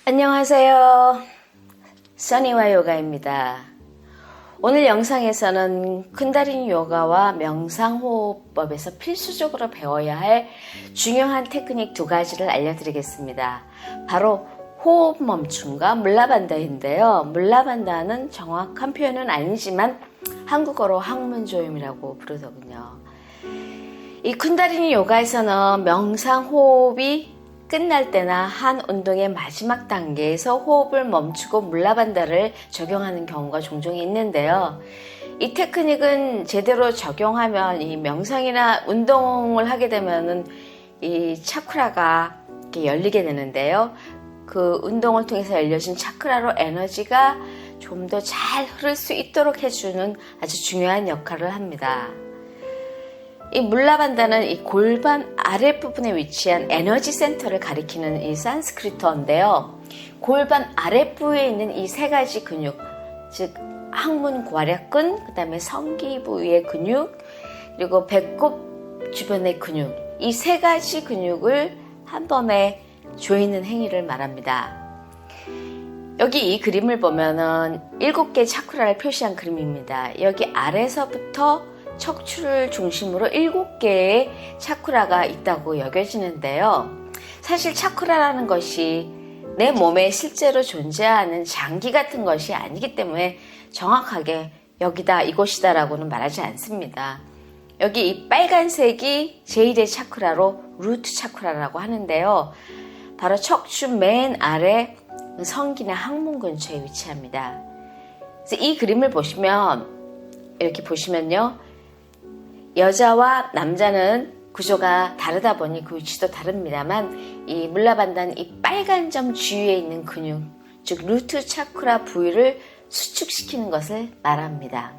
안녕하세요. 써니와 요가입니다. 오늘 영상에서는 쿤달리니 요가와 명상호흡법에서 필수적으로 배워야 할 중요한 테크닉 두 가지를 알려드리겠습니다. 바로 호흡 멈춤과 물라반다인데요. 물라반다는 정확한 표현은 아니지만 한국어로 항문조임이라고 부르더군요. 이 쿤달리니 요가에서는 명상호흡이 끝날 때나 한 운동의 마지막 단계에서 호흡을 멈추고 물라반다를 적용하는 경우가 종종 있는데요. 이 테크닉은 제대로 적용하면 이 명상이나 운동을 하게 되면은 이 차크라가 이렇게 열리게 되는데요. 그 운동을 통해서 열려진 차크라로 에너지가 좀 더 잘 흐를 수 있도록 해주는 아주 중요한 역할을 합니다. 이 물라반다는 이 골반 아랫부분에 위치한 에너지 센터를 가리키는 이 산스크리트어인데요. 골반 아랫부에 있는 이 세 가지 근육, 즉 항문 괄약근, 그 다음에 성기 부위의 근육, 그리고 배꼽 주변의 근육, 이 세 가지 근육을 한 번에 조이는 행위를 말합니다. 여기 이 그림을 보면은 7개 차크라를 표시한 그림입니다. 여기 아래서부터 척추를 중심으로 7개의 차크라가 있다고 여겨지는데요. 사실 차크라라는 것이 내 몸에 실제로 존재하는 장기 같은 것이 아니기 때문에 정확하게 여기다 이곳이다 라고는 말하지 않습니다. 여기 이 빨간색이 제1의 차크라로 루트 차크라라고 하는데요. 바로 척추 맨 아래 성기나 항문 근처에 위치합니다. 그래서 이 그림을 보시면 이렇게 보시면요. 여자와 남자는 구조가 다르다 보니 그 위치도 다릅니다만 이 물라반다는 이 빨간 점 주위에 있는 근육, 즉 루트 차크라 부위를 수축시키는 것을 말합니다.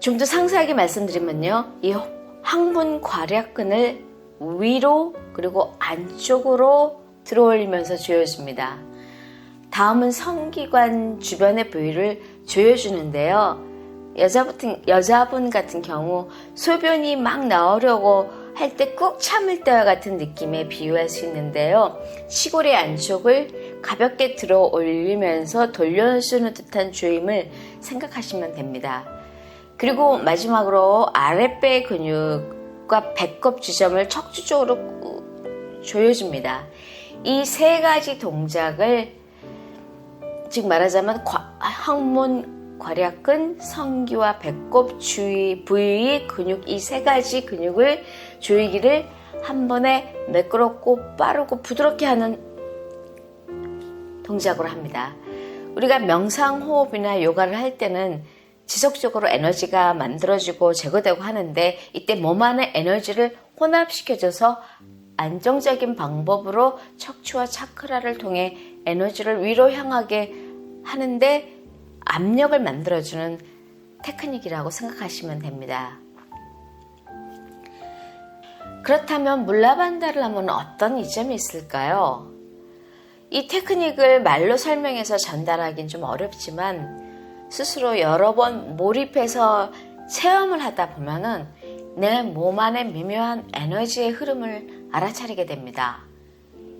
좀 더 상세하게 말씀드리면요. 이 항문 괄약근을 위로 그리고 안쪽으로 들어올리면서 조여줍니다. 다음은 성기관 주변의 부위를 조여주는데요. 여자분 같은 경우 소변이 막 나오려고 할 때 꾹 참을 때와 같은 느낌에 비유할 수 있는데요. 시골의 안쪽을 가볍게 들어 올리면서 돌려주는 듯한 조임을 생각하시면 됩니다. 그리고 마지막으로 아랫배 근육과 배꼽 지점을 척추 쪽으로 조여줍니다. 이 세 가지 동작을 즉 말하자면 항문 괄약근, 성기와 배꼽 주위 부위의 근육 이 세 가지 근육을 조이기를 한 번에 매끄럽고 빠르고 부드럽게 하는 동작으로 합니다. 우리가 명상호흡이나 요가를 할 때는 지속적으로 에너지가 만들어지고 제거되고 하는데 이때 몸 안의 에너지를 혼합시켜줘서 안정적인 방법으로 척추와 차크라를 통해 에너지를 위로 향하게 하는데 압력을 만들어주는 테크닉이라고 생각하시면 됩니다. 그렇다면 물라반다를 하면 어떤 이점이 있을까요? 이 테크닉을 말로 설명해서 전달하기는 좀 어렵지만 스스로 여러 번 몰입해서 체험을 하다 보면은 내 몸 안의 미묘한 에너지의 흐름을 알아차리게 됩니다.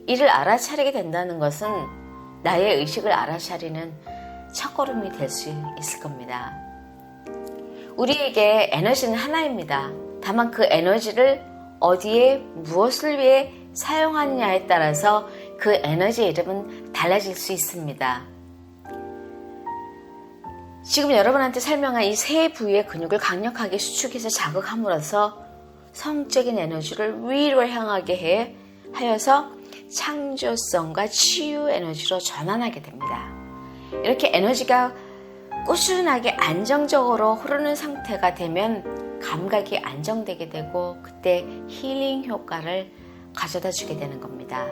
이를 알아차리게 된다는 것은 나의 의식을 알아차리는 첫걸음이 될 수 있을 겁니다. 우리에게 에너지는 하나입니다. 다만 그 에너지를 어디에 무엇을 위해 사용하느냐에 따라서 그 에너지의 이름은 달라질 수 있습니다. 지금 여러분한테 설명한 이 세 부위의 근육을 강력하게 수축해서 자극함으로써 성적인 에너지를 위로 향하게 하여서 창조성과 치유 에너지로 전환하게 됩니다. 이렇게 에너지가 꾸준하게 안정적으로 흐르는 상태가 되면 감각이 안정되게 되고 그때 힐링 효과를 가져다 주게 되는 겁니다.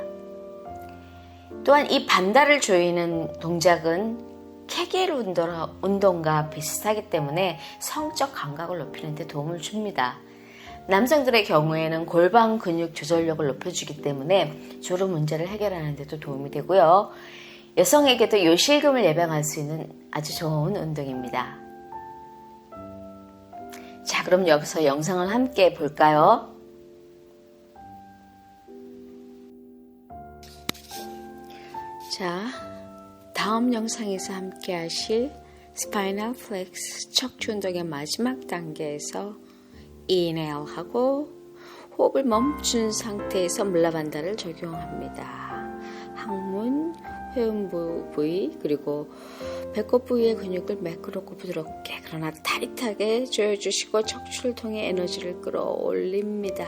또한 이 반다를 조이는 동작은 케겔 운동과 비슷하기 때문에 성적 감각을 높이는 데 도움을 줍니다. 남성들의 경우에는 골반 근육 조절력을 높여주기 때문에 졸음 문제를 해결하는 데도 도움이 되고요. 여성에게도 요실금을 예방할 수 있는 아주 좋은 운동입니다. 자, 그럼 여기서 영상을 함께 볼까요? 자, 다음 영상에서 함께 하실 스파이널 플렉스 척추 운동의 마지막 단계에서 인헬하고 호흡을 멈춘 상태에서 물라반다를 적용합니다. 항문, 회음부 부위 그리고 배꼽 부위의 근육을 매끄럽고 부드럽게 그러나 타이트하게 조여주시고 척추를 통해 에너지를 끌어올립니다.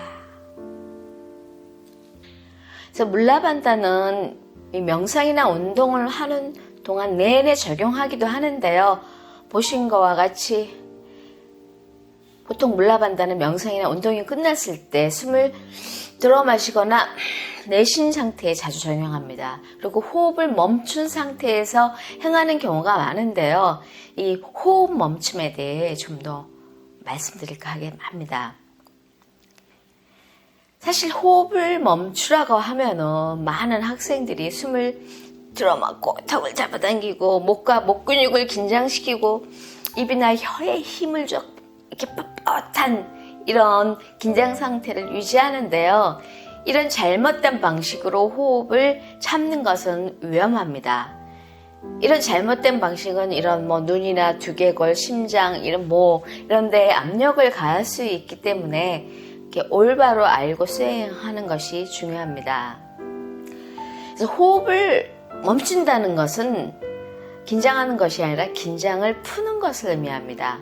그래서 물라반다는 이 명상이나 운동을 하는 동안 내내 적용하기도 하는데요. 보신 것과 같이 보통 물라반다는 명상이나 운동이 끝났을 때 숨을 들어 마시거나 내쉰 상태에 자주 적용합니다. 그리고 호흡을 멈춘 상태에서 행하는 경우가 많은데요. 이 호흡 멈춤에 대해 좀 더 말씀드릴까 합니다. 사실 호흡을 멈추라고 하면은 많은 학생들이 숨을 들어막고 턱을 잡아당기고 목과 목 근육을 긴장시키고 입이나 혀에 힘을 줘 이렇게 뻣뻣한 이런 긴장 상태를 유지하는데요. 이런 잘못된 방식으로 호흡을 참는 것은 위험합니다. 이런 잘못된 방식은 이런 눈이나 두개골, 심장 이런 데 압력을 가할 수 있기 때문에 이렇게 올바로 알고 수행하는 것이 중요합니다. 그래서 호흡을 멈춘다는 것은 긴장하는 것이 아니라 긴장을 푸는 것을 의미합니다.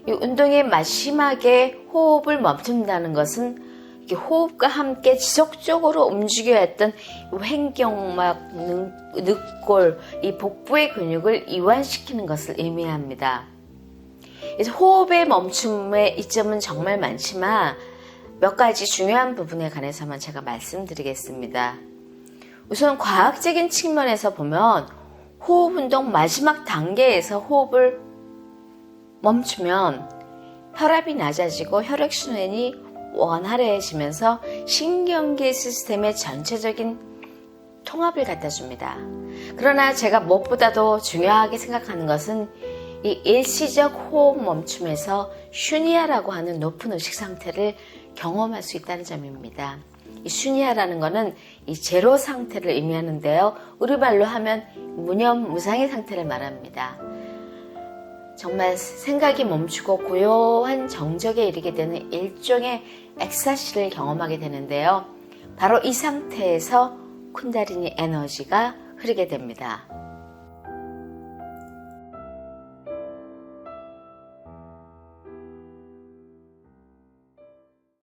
이 운동의 마지막에 호흡을 멈춘다는 것은 호흡과 함께 지속적으로 움직여야 했던 횡격막, 늑골, 이 복부의 근육을 이완시키는 것을 의미합니다. 그래서 호흡의 멈춤의 이점은 정말 많지만 몇 가지 중요한 부분에 관해서만 제가 말씀드리겠습니다. 우선 과학적인 측면에서 보면 호흡 운동 마지막 단계에서 호흡을 멈추면 혈압이 낮아지고 혈액순환이 원활해지면서 신경계 시스템의 전체적인 통합을 갖다 줍니다. 그러나 제가 무엇보다도 중요하게 생각하는 것은 이 일시적 호흡 멈춤에서 슈니아라고 하는 높은 의식 상태를 경험할 수 있다는 점입니다. 이 슈니아라는 것은 이 제로 상태를 의미하는데요. 우리말로 하면 무념무상의 상태를 말합니다. 정말 생각이 멈추고 고요한 정적에 이르게 되는 일종의 엑스타시를 경험하게 되는데요. 바로 이 상태에서 쿤달리니 에너지가 흐르게 됩니다.